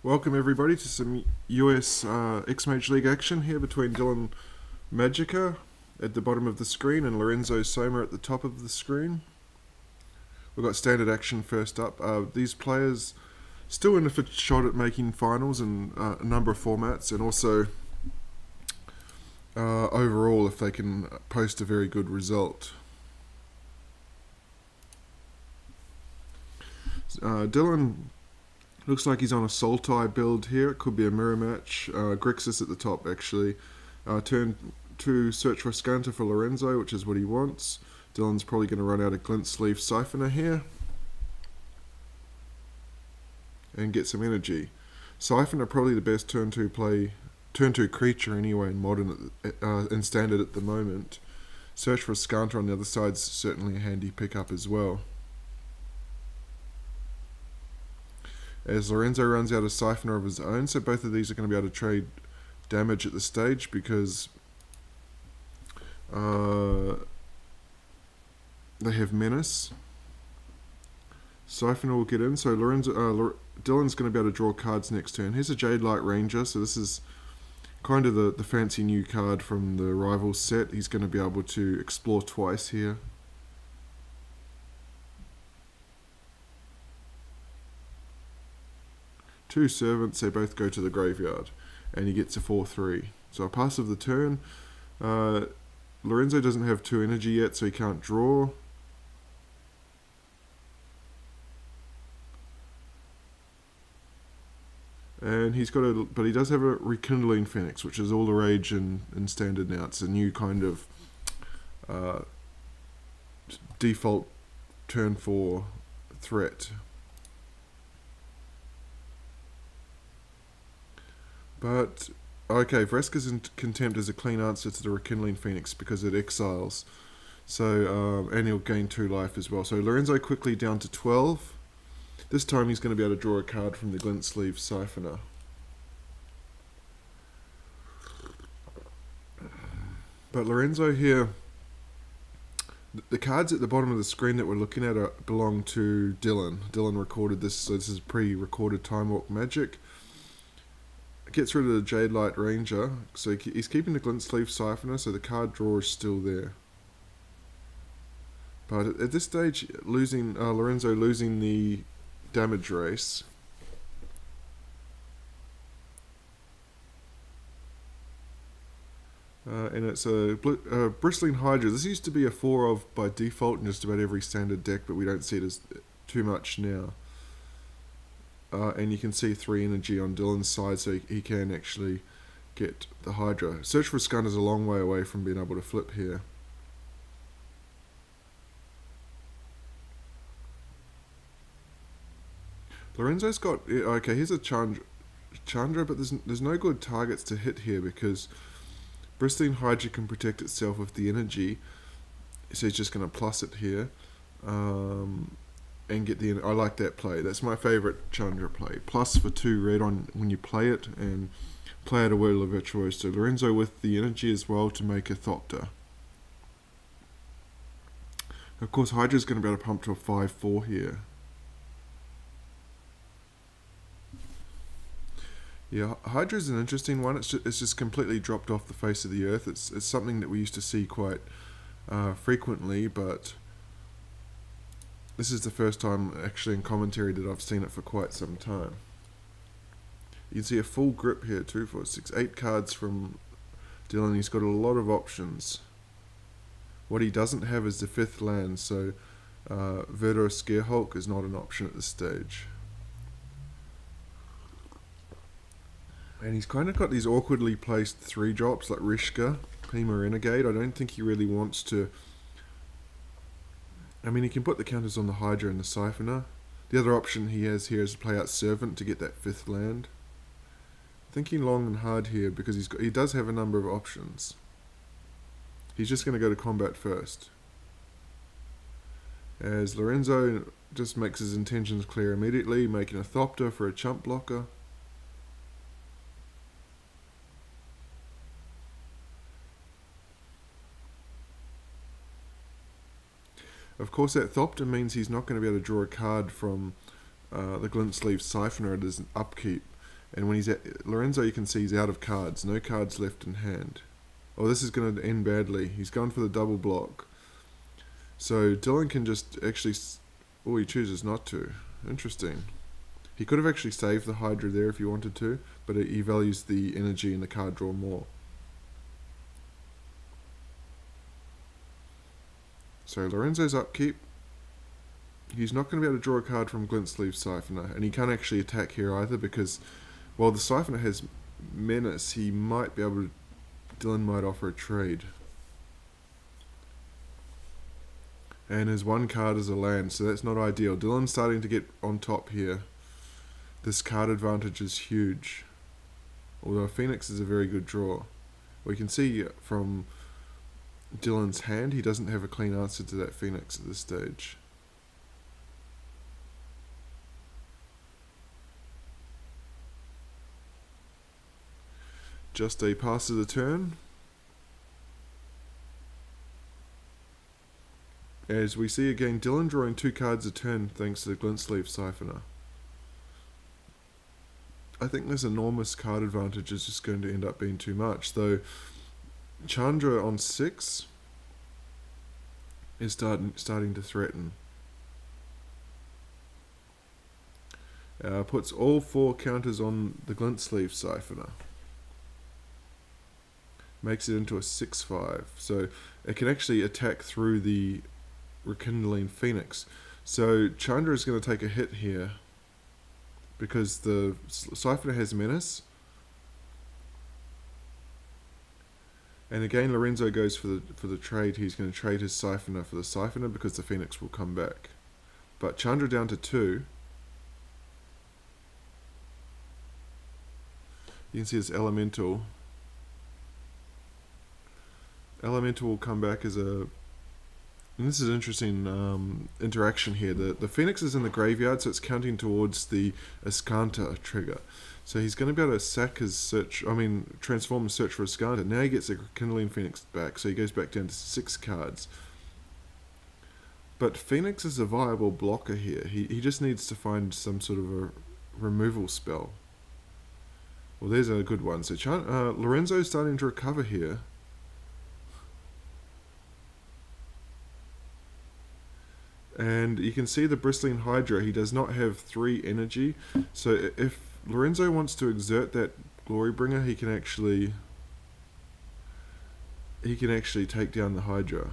Welcome everybody to some US X-Major League action here between Dylan Magika at the bottom of the screen and Lorenzo Somma at the top of the screen. We've got standard action first up. These players still in a shot at making finals in a number of formats, and also overall if they can post a very good result. Dylan looks like he's on a Sultai build here. It could be a mirror match. Grixis at the top, actually. Turn to search for a Scanter for Lorenzo, which is what he wants. Dylan's probably going to run out a glint sleeve siphoner here and get some energy. Siphoner probably the best turn 2 creature anyway in modern and standard at the moment. Search for a Scanter on the other side is certainly a handy pickup as well. As Lorenzo runs out a Siphoner of his own, so both of these are going to be able to trade damage at the stage because they have Menace. Siphoner will get in, so Dylan's going to be able to draw cards next turn. Here's a Jade Light Ranger, so this is kind of the fancy new card from the Rivals set. He's going to be able to explore twice here. Two Servants, they both go to the graveyard, and he gets a 4/3. So a pass of the turn. Lorenzo doesn't have 2 energy yet, so he can't draw. And he's got but he does have a Rekindling Phoenix, which is all the rage in standard now. It's a new kind of default turn 4 threat. But, okay, Vraska's Contempt is a clean answer to the Rekindling Phoenix because it exiles. So, and he'll gain 2 life as well. So Lorenzo quickly down to 12. This time he's going to be able to draw a card from the Glint Sleeve Siphoner. But Lorenzo here, the cards at the bottom of the screen that we're looking at belong to Dylan. Dylan recorded this, so this is pre-recorded Time Walk Magic. Gets rid of the Jade Light Ranger, so he's keeping the Glint Sleeve Siphoner, so the card draw is still there. But at this stage, Lorenzo losing the damage race. And it's a Bristling Hydra. This used to be a 4 of by default in just about every standard deck, but we don't see it as too much now. And you can see 3 energy on Dylan's side, so he can actually get the Hydra. Search for a Scun is a long way away from being able to flip here. Lorenzo's got, okay, here's a Chandra, but there's no good targets to hit here because Bristling Hydra can protect itself with the energy, so he's just going to plus it here. And get the. I like that play. That's my favourite Chandra play. Plus for 2 red on when you play it, and play out a Wheel of Virtuoso. Lorenzo with the energy as well to make a Thopter. Of course, Hydra's going to be able to pump to a 5/4 here. Yeah, Hydra's an interesting one. It's just completely dropped off the face of the earth. It's something that we used to see quite frequently, but this is the first time actually in commentary that I've seen it for quite some time. You can see a full grip here, 2, 4, 6, 8 cards from Dylan. He's got a lot of options. What he doesn't have is the 5th land, so Verdo Scarehulk is not an option at this stage. And he's kind of got these awkwardly placed 3 drops like Rishka, Pima Renegade. I don't think he really wants to. I mean, he can put the counters on the Hydra and the Siphoner. The other option he has here is to play out Servant to get that 5th land. Thinking long and hard here because he does have a number of options. He's just going to go to combat first. As Lorenzo just makes his intentions clear immediately, making a Thopter for a chump blocker. Of course, that Thopter means he's not going to be able to draw a card from the Glint Sleeve Siphoner at his upkeep. And when he's at Lorenzo, you can see he's out of cards. No cards left in hand. Oh, this is going to end badly. He's gone for the double block. So Dylan can just actually... Oh, he chooses not to. Interesting. He could have actually saved the Hydra there if he wanted to, but he values the energy in the card draw more. So Lorenzo's upkeep. He's not going to be able to draw a card from Glint-Sleeve Siphoner, and he can't actually attack here either because, while the Siphoner has menace, he might be able to... Dylan might offer a trade. And his one card is a land, so that's not ideal. Dylan's starting to get on top here. This card advantage is huge. Although Phoenix is a very good draw. We can see from Dylan's hand, he doesn't have a clean answer to that Phoenix at this stage. Just a pass of the turn. As we see again, Dylan drawing 2 cards a turn thanks to the Glint-Sleeve Siphoner. I think this enormous card advantage is just going to end up being too much, though Chandra on 6 is starting to threaten. Puts all 4 counters on the Glint-Sleeve Siphoner. Makes it into a 6/5, so it can actually attack through the Rekindling Phoenix. So Chandra is going to take a hit here because the Siphoner has menace. And again, Lorenzo goes for the trade. He's going to trade his Siphoner for the Siphoner because the Phoenix will come back. But Chandra down to 2. You can see this Elemental. Elemental will come back as a... And this is an interesting interaction here. The Phoenix is in the graveyard, so it's counting towards the Ascanta trigger. So he's going to be able to sack his transform and search for Ascanta. Now he gets a Kindling Phoenix back, so he goes back down to 6 cards. But Phoenix is a viable blocker here. He just needs to find some sort of a removal spell. Well, there's a good one. So Lorenzo's starting to recover here. And you can see the Bristling Hydra, he does not have 3 energy. So if Lorenzo wants to exert that Glorybringer, he can actually take down the Hydra.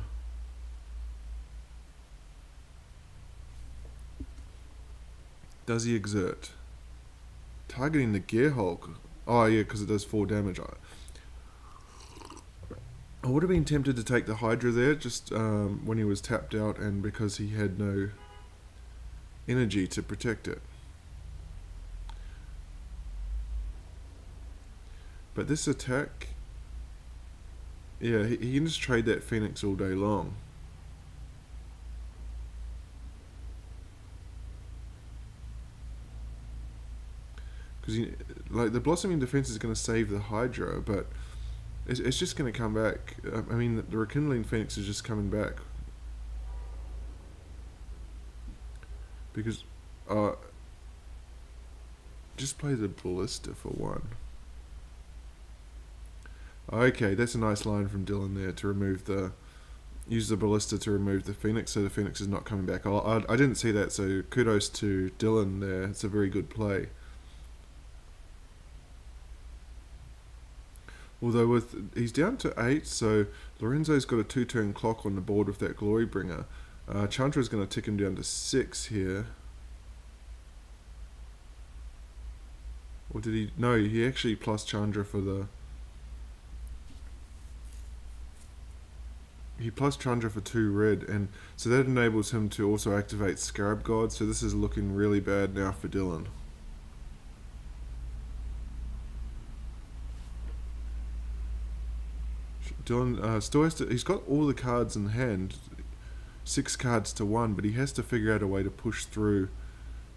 Does he exert? Targeting the Gearhulk. Oh yeah, because it does 4 damage. I would have been tempted to take the Hydra there just when he was tapped out and because he had no energy to protect it. But this attack, yeah, he can just trade that Phoenix all day long. Because like the Blossoming Defense is going to save the Hydra, but it's just going to come back. I mean, the Rekindling Phoenix is just coming back. Because, just play the Ballista for 1. Okay, that's a nice line from Dylan there to remove use the Ballista to remove the Phoenix, so the Phoenix is not coming back. I didn't see that, so kudos to Dylan there. It's a very good play. Although he's down to 8, so Lorenzo's got a 2-turn clock on the board with that Glorybringer. Chandra's going to tick him down to 6 here. Or did he? No, he actually plus Chandra for the... He plus Chandra for 2 red, and so that enables him to also activate Scarab God, so this is looking really bad now for Dylan. Dylan still has to... He's got all the cards in hand, 6 cards to 1, but he has to figure out a way to push through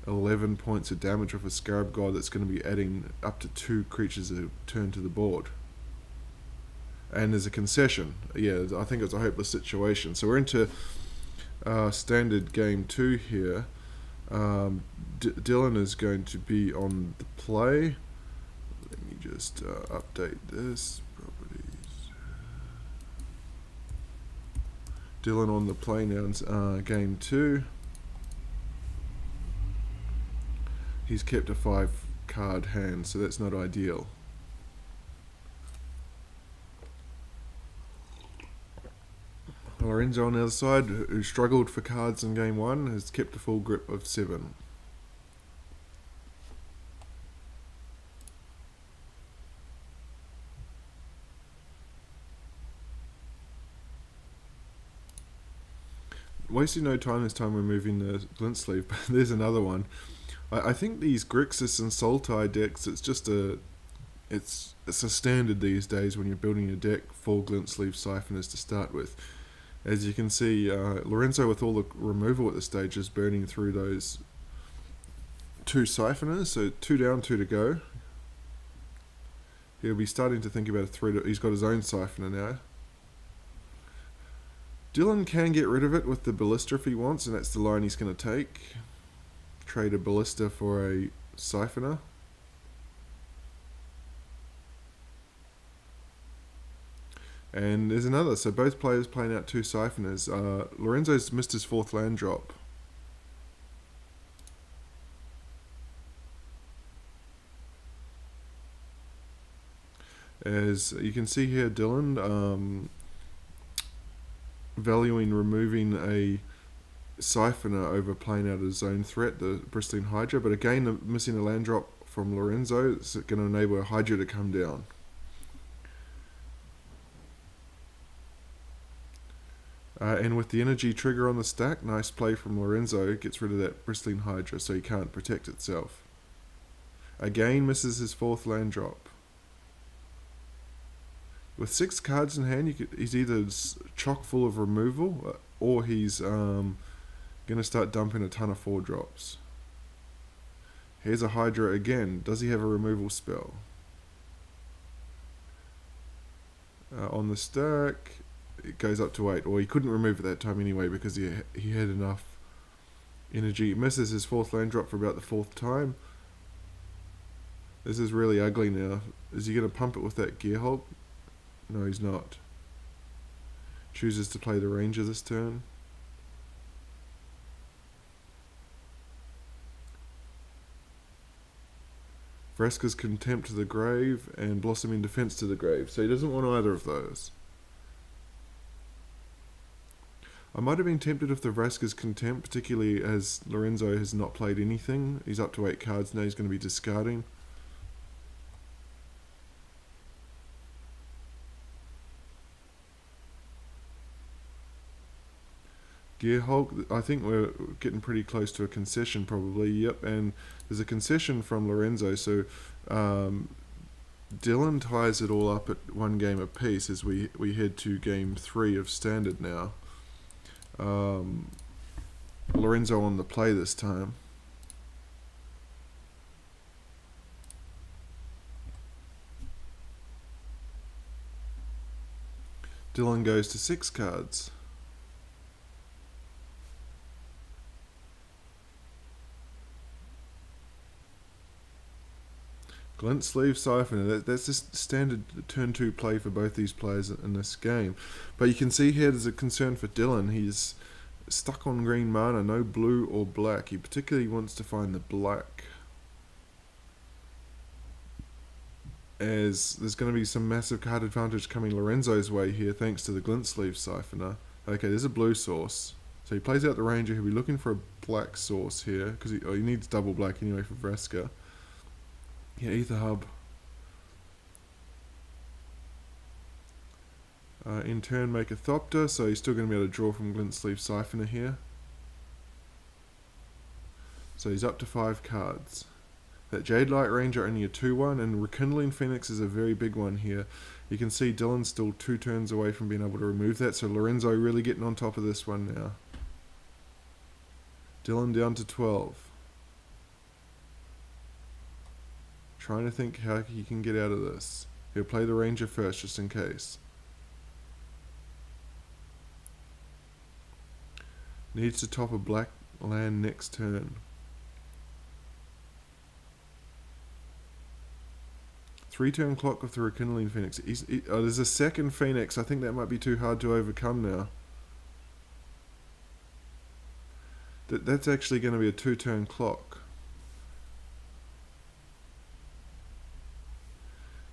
11 points of damage with a Scarab God that's going to be adding up to 2 creatures a turn to the board. And there's a concession. Yeah, I think it's a hopeless situation. So we're into standard game 2 here. Dylan is going to be on the play. just update this. Properties. Dylan on the play now in game 2. He's kept a 5 card hand, so that's not ideal. Lorenzo on the other side, who struggled for cards in game 1, has kept a full grip of 7. Wasting no time this time removing the glint sleeve, but there's another one. I think these Grixis and Sultai decks, it's a standard these days when you're building a deck, 4 glint sleeve siphoners to start with. As you can see, Lorenzo with all the removal at this stage is burning through those 2 siphoners, so 2 down, 2 to go. He'll be starting to think about a 3 he's got his own siphoner now. Dylan can get rid of it with the ballista if he wants, and that's the line he's going to take. Trade a ballista for a siphoner. And there's another, so both players playing out 2 siphoners. Lorenzo's missed his 4th land drop. As you can see here, Dylan valuing removing a siphoner over playing out a zone threat, the Bristling Hydra, but again missing a land drop from Lorenzo. It's going to enable a Hydra to come down. And with the energy trigger on the stack, nice play from Lorenzo, gets rid of that Bristling Hydra so he can't protect itself. Again misses his 4th land drop. With 6 cards in hand, he's either chock full of removal, or he's going to start dumping a ton of 4 drops. Here's a Hydra again. Does he have a removal spell? On the stack, it goes up to 8. Or he couldn't remove it that time anyway because he had enough energy. He misses his 4th land drop for about the 4th time. This is really ugly now. Is he going to pump it with that Gear Hulk? No, he's not. Chooses to play the Ranger this turn. Vraska's Contempt to the grave and Blossoming Defense to the grave. So he doesn't want either of those. I might have been tempted with the Vraska's Contempt, particularly as Lorenzo has not played anything. He's up to 8 cards now, he's going to be discarding. Gear Hulk, I think we're getting pretty close to a concession probably, yep, and there's a concession from Lorenzo, so Dylan ties it all up at 1 game apiece as we head to game 3 of Standard now. Lorenzo on the play this time. Dylan goes to 6 cards. Glint Sleeve Siphoner, that's just standard turn 2 play for both these players in this game. But you can see here there's a concern for Dylan. He's stuck on green mana, no blue or black. He particularly wants to find the black, as there's going to be some massive card advantage coming Lorenzo's way here thanks to the Glint Sleeve Siphoner. Okay, there's a blue source. So he plays out the Ranger. He'll be looking for a black source here because he needs double black anyway for Vraska. Yeah, Ether Hub. In turn, make a Thopter, so he's still going to be able to draw from Glint Sleeve Siphoner here. So he's up to 5 cards. That Jade Light Ranger only a 2-1, and Rekindling Phoenix is a very big one here. You can see Dylan's still 2 turns away from being able to remove that, so Lorenzo really getting on top of this one now. Dylan down to 12. Trying to think how he can get out of this. He'll play the Ranger first, just in case. Needs to top a black land next turn. 3-turn clock with the Rekindling Phoenix. There's a second Phoenix. I think that might be too hard to overcome now. That's actually going to be a 2-turn clock.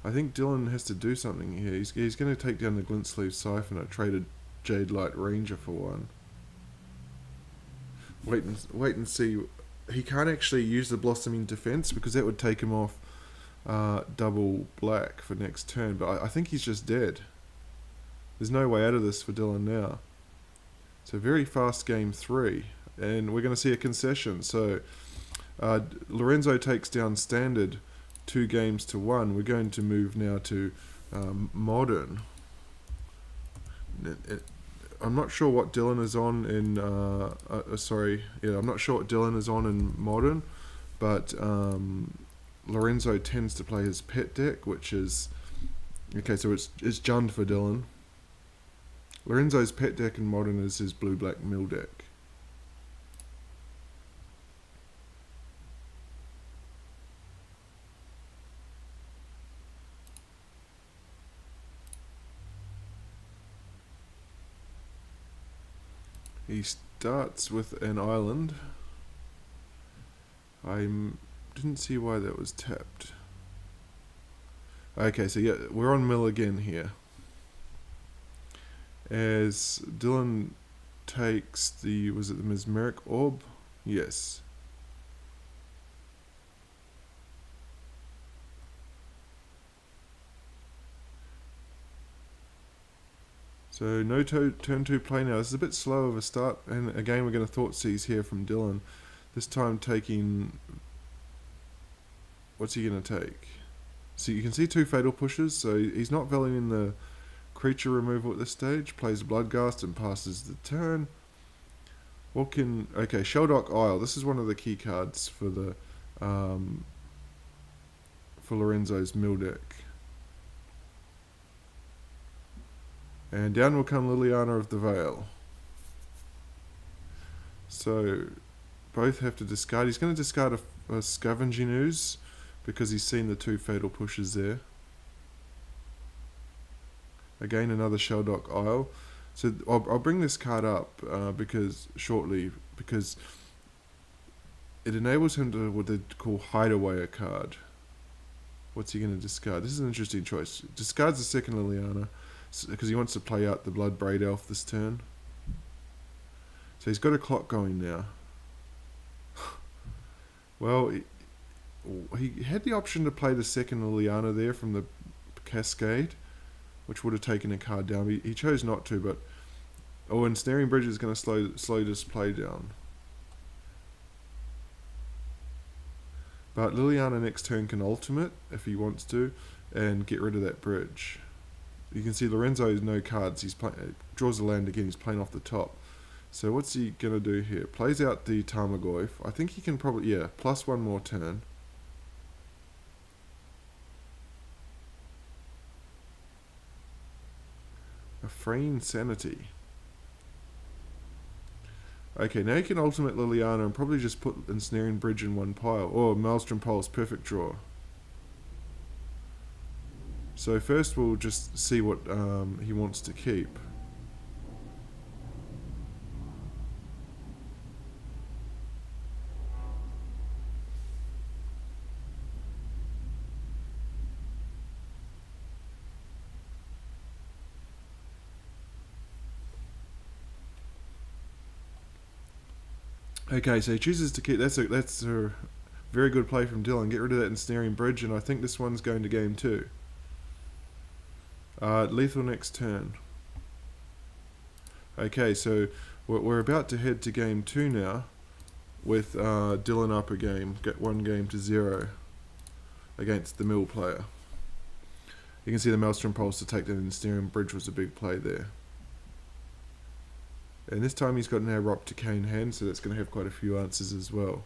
I think Dylan has to do something here. He's going to take down the Glint Sleeve Siphon. I traded Jade Light Ranger for one. Wait and see. He can't actually use the Blossoming Defense because that would take him off double black for next turn. But I think he's just dead. There's no way out of this for Dylan now. So very fast game 3. And we're going to see a concession. So Lorenzo takes down Standard 2 games to 1. We're going to move now to Modern. I'm not sure what Dylan is on in I'm not sure what Dylan is on in Modern, but Lorenzo tends to play his pet deck, which is okay, so it's Jund for Dylan. Lorenzo's pet deck in Modern is his blue-black mill deck. He starts with an island. I didn't see why that was tapped. Okay, so yeah, we're on mill again here. As Dylan takes was it the Mesmeric Orb? Yes. So no turn 2 play now. This is a bit slow of a start, and again we're going to Thoughtseize here from Dylan. This time taking... What's he going to take? So you can see 2 Fatal Pushes, so he's not valuing the creature removal at this stage. Plays Bloodghast and passes the turn. What can... Okay, Sheldock Isle. This is one of the key cards for the... for Lorenzo's mill deck. And down will come Liliana of the Veil. So, both have to discard. He's going to discard a Scavenging Ooze because he's seen the 2 Fatal Pushes there. Again, another Sheldock Isle. So, I'll bring this card up because it enables him to what they call Hideaway a card. What's he going to discard? This is an interesting choice. Discards the second Liliana, because he wants to play out the Blood Braid Elf this turn. So he's got a clock going now. Well, he had the option to play the second Liliana there from the Cascade, which would have taken a card down. He chose not to, but... Oh, and Snaring Bridge is going to slow this play down. But Liliana next turn can ultimate, if he wants to, and get rid of that bridge. You can see Lorenzo has no cards. He's draws the land again. He's playing off the top. So what's he going to do here? Plays out the Tarmogoyf. I think he can probably... Yeah, plus 1 more turn. A Fraying Sanity. Okay, now you can ultimate Liliana and probably just put Ensnaring Bridge in one pile. Or Maelstrom Pulse. Perfect draw. So first we'll just see what he wants to keep. Okay, so he chooses to keep. That's a very good play from Dylan. Get rid of that Ensnaring Bridge, and I think this one's going to game 2. Lethal next turn. Okay, so we're about to head to game 2 now, with Dylan up a game, get 1 game to 0 against the mill player. You can see the Maelstrom Pulse to take that Ensnaring Bridge was a big play there. And this time he's got an Aeropticane in hand, so that's going to have quite a few answers as well.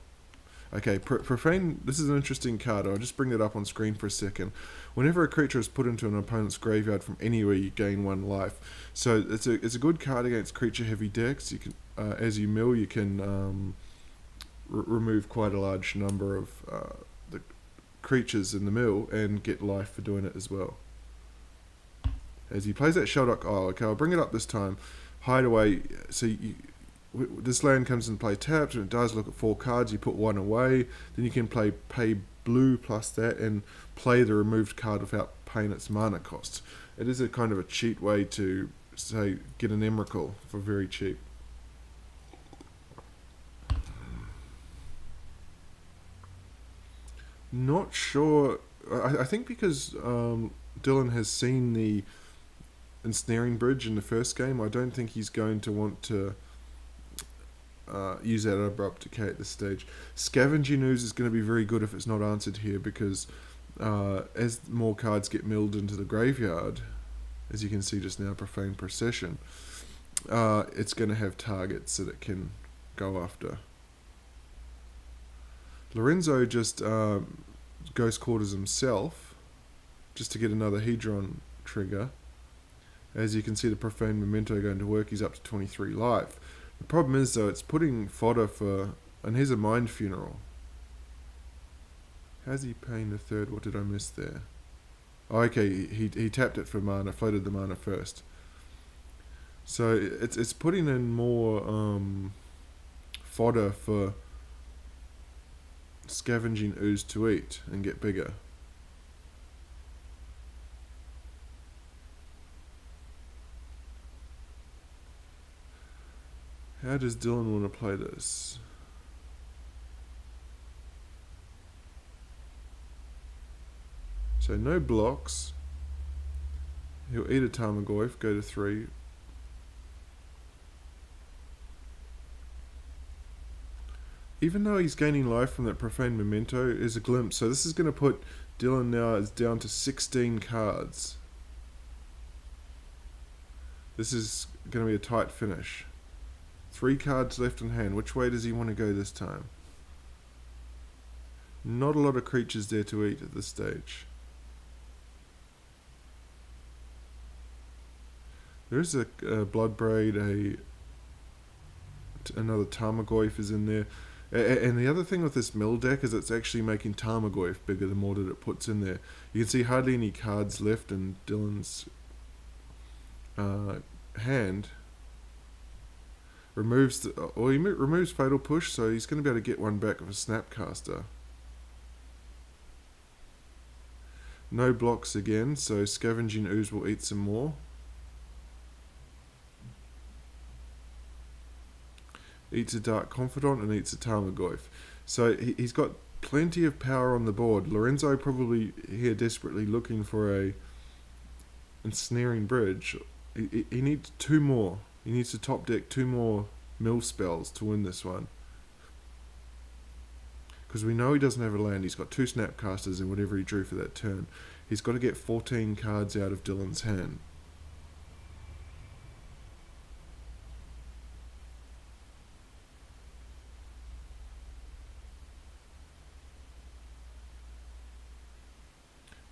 Okay, Profane, this is an interesting card. I'll just bring that up on screen for a second. Whenever a creature is put into an opponent's graveyard from anywhere, you gain 1 life. So it's a good card against creature-heavy decks. You can, as you mill, you can remove quite a large number of the creatures in the mill and get life for doing it as well. As he plays that Sheldock Isle, okay, I'll bring it up this time. Hideaway, so this land comes into play tapped, and it does look at 4 cards. You put 1 away, then you can pay blue plus that and play the removed card without paying its mana cost. It is a kind of a cheat way to, say, get an Emrakul for very cheap. Not sure. I think because Dylan has seen the Ensnaring Bridge in the first game, I don't think he's going to want to use that Abrupt Decay at this stage. Scavenging Ooze is going to be very good if it's not answered here, because as more cards get milled into the graveyard, as you can see just now, Profane Procession, it's going to have targets that it can go after. Lorenzo just Ghost Quarters himself, just to get another Hedron trigger. As you can see, the Profane Memento going to work. He's up to 23 life. The problem is, though, it's putting fodder for... And here's a Mind Funeral. How's he paying the third? What did I miss there? Oh, okay, he tapped it for mana, floated the mana first. So it's putting in more fodder for Scavenging Ooze to eat and get bigger. How does Dylan want to play this? So no blocks. He'll eat a Tarmogoyf, go to 3. Even though he's gaining life from that Profane Memento, is a glimpse. So this is going to put Dylan now down to 16 cards. This is going to be a tight finish. 3 cards left in hand. Which way does he want to go this time? Not a lot of creatures there to eat at this stage. There is a Bloodbraid, another Tarmogoyf is in there. And the other thing with this mill deck is it's actually making Tarmogoyf bigger the more that it puts in there. You can see hardly any cards left in Dylan's hand. He removes Fatal Push, so he's going to be able to get one back with a Snapcaster. No blocks again, so Scavenging Ooze will eat some more. Eats a Dark Confidant and eats a Tarmogoyf. So he's got plenty of power on the board. Lorenzo probably here desperately looking for a Ensnaring Bridge. He needs 2 more. He needs to top deck 2 more mill spells to win this one. Because we know he doesn't have a land. He's got 2 Snapcasters and whatever he drew for that turn. He's got to get 14 cards out of Dylan's hand.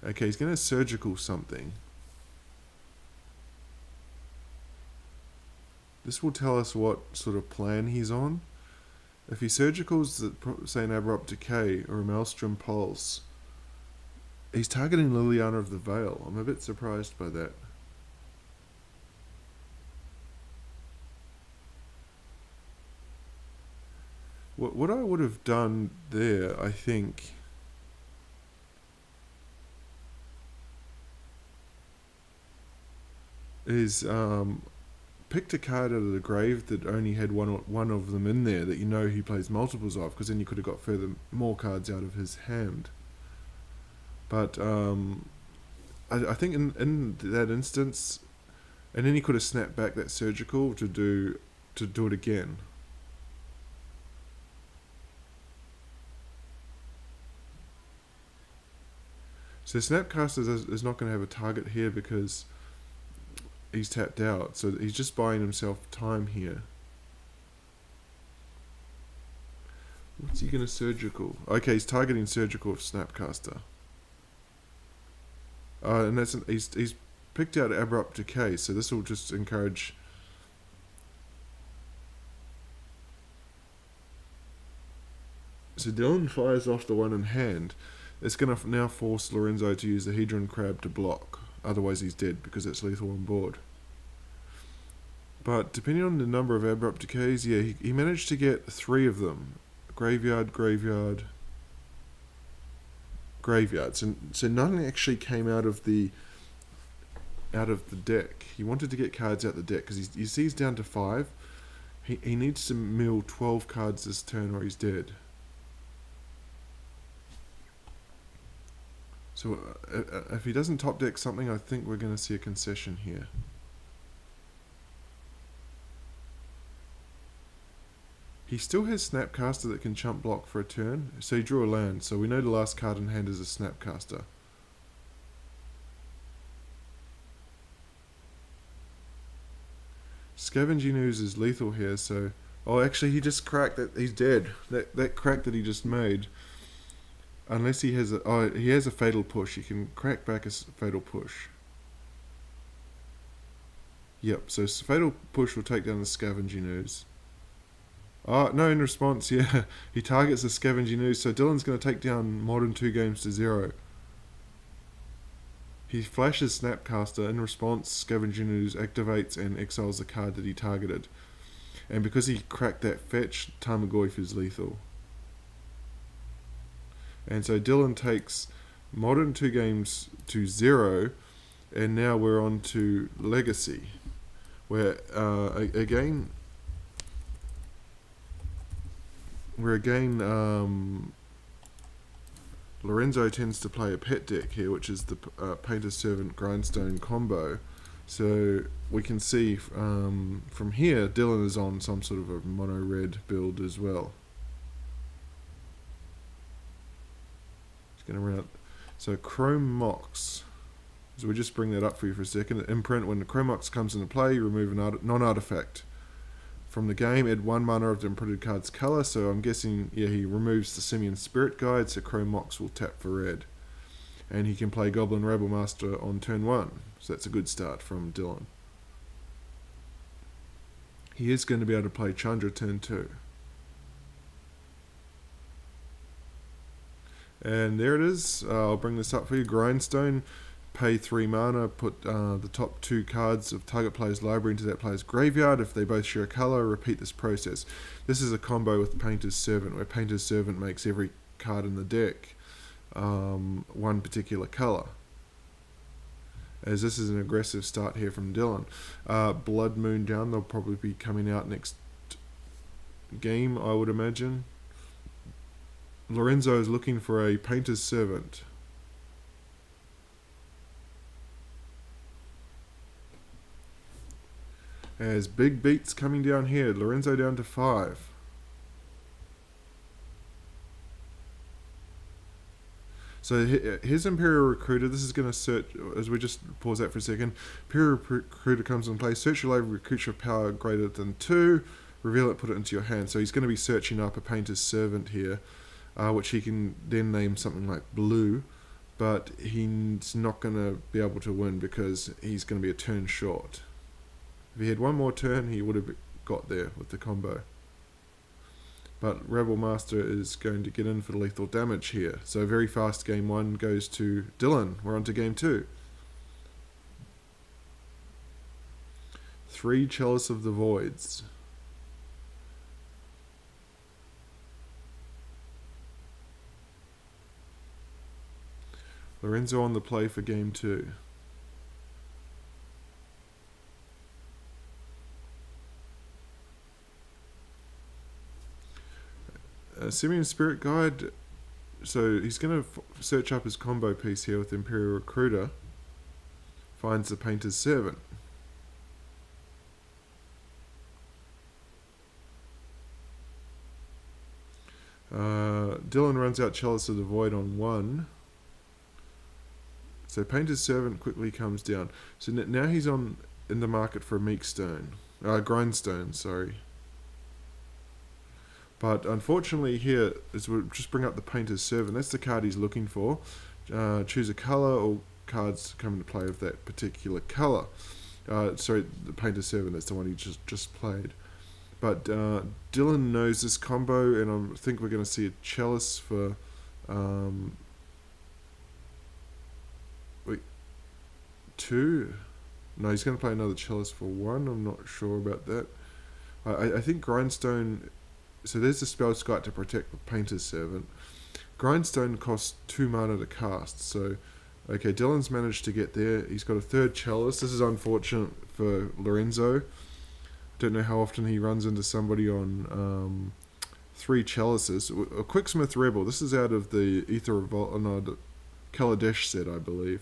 Okay, he's going to surgical something. This will tell us what sort of plan he's on. If he surgicals, say, an Abrupt Decay or a Maelstrom Pulse, he's targeting Liliana of the Veil. I'm a bit surprised by that. What I would have done there, I think, is picked a card out of the grave that only had one of them in there that you know he plays multiples of, because then you could have got more cards out of his hand. But I think in that instance, and then he could have snapped back that surgical to do it again. So Snapcaster is not going to have a target here because he's tapped out, so he's just buying himself time here. What's he going to surgical? Okay, he's targeting surgical with Snapcaster. And he's picked out Abrupt Decay, so this will just encourage. So Dylan fires off the one in hand. It's going to now force Lorenzo to use the Hedron Crab to block. Otherwise he's dead because it's lethal on board. But depending on the number of abrupt decays, yeah, he managed to get 3 of them. Graveyard, graveyard, graveyard. So none actually came out of the deck. He wanted to get cards out the deck because you see he's down to 5. He needs to mill 12 cards this turn or he's dead. So if he doesn't top deck something, I think we're going to see a concession here. He still has Snapcaster that can chump block for a turn, so he drew a land, so we know the last card in hand is a Snapcaster. Scavenging Ooze is lethal here, so... Oh, actually, he just cracked that. He's dead. That crack that he just made, unless he has a... Oh, he has a Fatal Push. He can crack back a Fatal Push. Yep, so Fatal Push will take down the Scavenging Ooze. Oh, no, in response, yeah, he targets the Scavenging Ooze, so Dylan's going to take down Modern 2 games to 0. He flashes Snapcaster. In response, Scavenging Ooze activates and exiles the card that he targeted. And because he cracked that fetch, Tarmogoyf is lethal. And so Dylan takes Modern 2 games to 0, and now we're on to Legacy, where, again, Lorenzo tends to play a pet deck here, which is the Painter's Servant Grindstone combo. So we can see from here, Dylan is on some sort of a mono-red build as well. Just going to run out. So Chrome Mox. So we just bring that up for you for a second. Imprint, when the Chrome Mox comes into play, you remove a non-artifact from the game, add 1 mana of the imprinted card's colour, so I'm guessing, yeah, he removes the Simian Spirit Guide, so Chrome Mox will tap for red. And he can play Goblin Rabble Master on turn 1, so that's a good start from Dylan. He is going to be able to play Chandra turn 2. And there it is, I'll bring this up for you. Grindstone, pay 3 mana, put the top 2 cards of target player's library into that player's graveyard. If they both share a colour, repeat this process. This is a combo with Painter's Servant, where Painter's Servant makes every card in the deck one particular colour. As this is an aggressive start here from Dylan. Blood Moon down, they'll probably be coming out next game, I would imagine. Lorenzo is looking for a Painter's Servant. As big beats coming down here. Lorenzo down to 5. So his Imperial Recruiter, this is going to search, as we just pause that for a second. Imperial Recruiter comes in play. Search your library, recruit your power greater than 2. Reveal it, put it into your hand. So he's going to be searching up a Painter's Servant here, which he can then name something like Blue. But he's not going to be able to win because he's going to be a turn short. If he had 1 more turn, he would have got there with the combo. But Rebel Master is going to get in for the lethal damage here. So very fast, game 1 goes to Dylan. We're on to game 2. 3 Chalice of the Voids. Lorenzo on the play for game 2. Simian Spirit Guide, so he's going to search up his combo piece here with Imperial Recruiter. Finds the Painter's Servant. Dylan runs out Chalice of the Void on 1. So Painter's Servant quickly comes down. So now he's in the market for a Grindstone, sorry. But unfortunately here, as we'll just bring up the Painter's Servant, that's the card he's looking for. Choose a colour, or cards come into play of that particular colour. Sorry, the Painter's Servant, that's the one he just played. But Dylan knows this combo, and I think we're going to see a Chalice for 2. No, he's going to play another cellist for 1. I'm not sure about that. I think Grindstone... So there's the spell Skite to protect the Painter's Servant. Grindstone costs 2 mana to cast. So, okay, Dylan's managed to get there. He's got a 3rd cellist. This is unfortunate for Lorenzo. Don't know how often he runs into somebody on 3 chalices. A Quicksmith Rebel. This is out of the Ether Revolt... No, the Kaladesh set, I believe.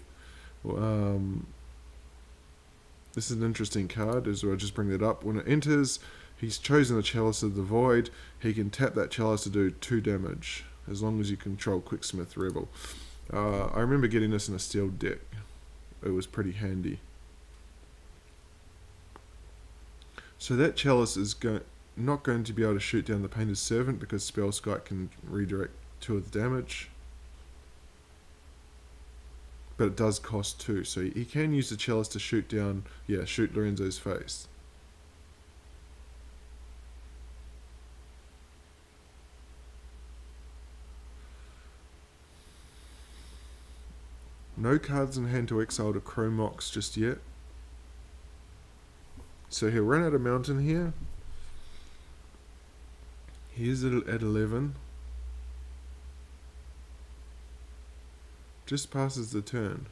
This is an interesting card, as I'll just bring that up. When it enters, he's chosen the Chalice of the Void. He can tap that Chalice to do 2 damage, as long as you control Quicksmith Rebel. I remember getting this in a sealed deck. It was pretty handy. So that Chalice is not going to be able to shoot down the Painter's Servant, because Spell Skite can redirect 2 of the damage. But it does cost 2, so he can use the Chalice to shoot down, shoot Lorenzo's face. No cards in hand to exile to Chromox just yet. So he'll run out of Mountain here. He is at 11. Just passes the turn.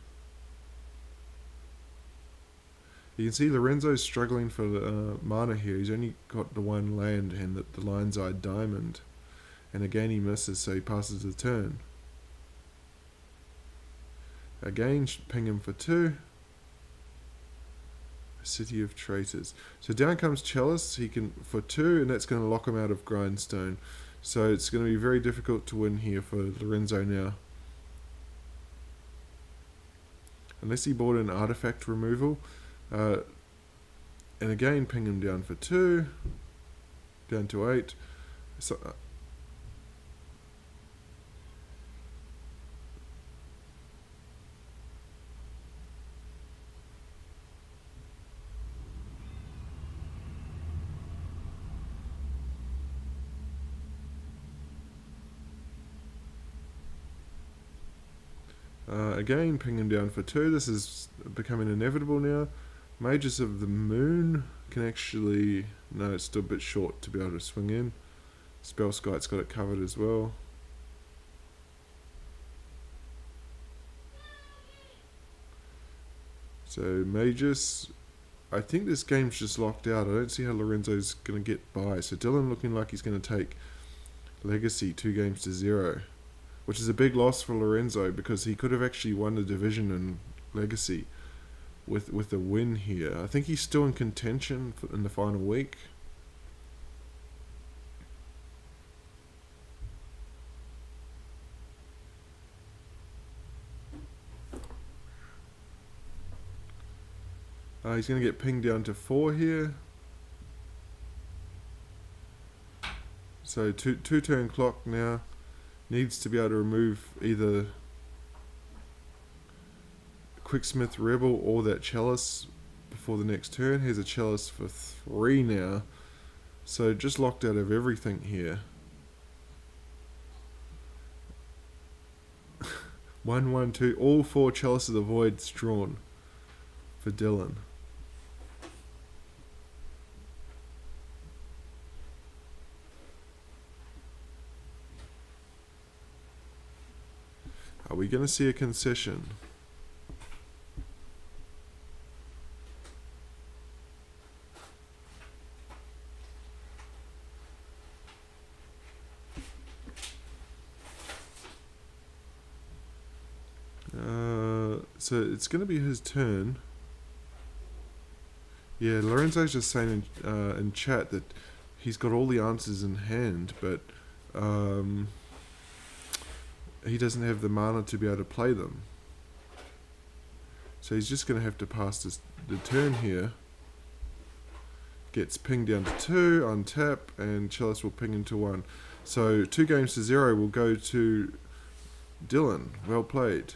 You can see Lorenzo's struggling for mana here. He's only got the 1 land and the Lion's Eye Diamond. And again he misses, so he passes the turn. Again, ping him for 2. City of Traitors. So down comes Chalice, he can for 2, and that's going to lock him out of Grindstone. So it's going to be very difficult to win here for Lorenzo now. Unless he bought an artifact removal. And again, ping him down for 2. Down to 8. So, again, ping him down for 2. This is becoming inevitable now. Mages of the Moon can actually... No, it's still a bit short to be able to swing in. Spell Skite's got it covered as well. So, Magus... I think this game's just locked out. I don't see how Lorenzo's going to get by. So, Dylan looking like he's going to take Legacy 2-0. Which is a big loss for Lorenzo, because he could have actually won the division in Legacy with a win here. I think he's still in contention in the final week. He's going to get pinged down to 4 here. So 2 turn clock now. Needs to be able to remove either Quicksmith Rebel or that Chalice before the next turn. Here's a Chalice for 3 now. So just locked out of everything here. 1, 1, 2. All 4 Chalices of the Void's drawn for Dylan. Are we going to see a concession? So it's going to be his turn. Yeah, Lorenzo's just saying in chat that he's got all the answers in hand, but he doesn't have the mana to be able to play them. So he's just going to have to pass the turn here. Gets pinged down to 2, untap, and Chalice will ping into 1. So 2-0 will go to Dylan. Well played.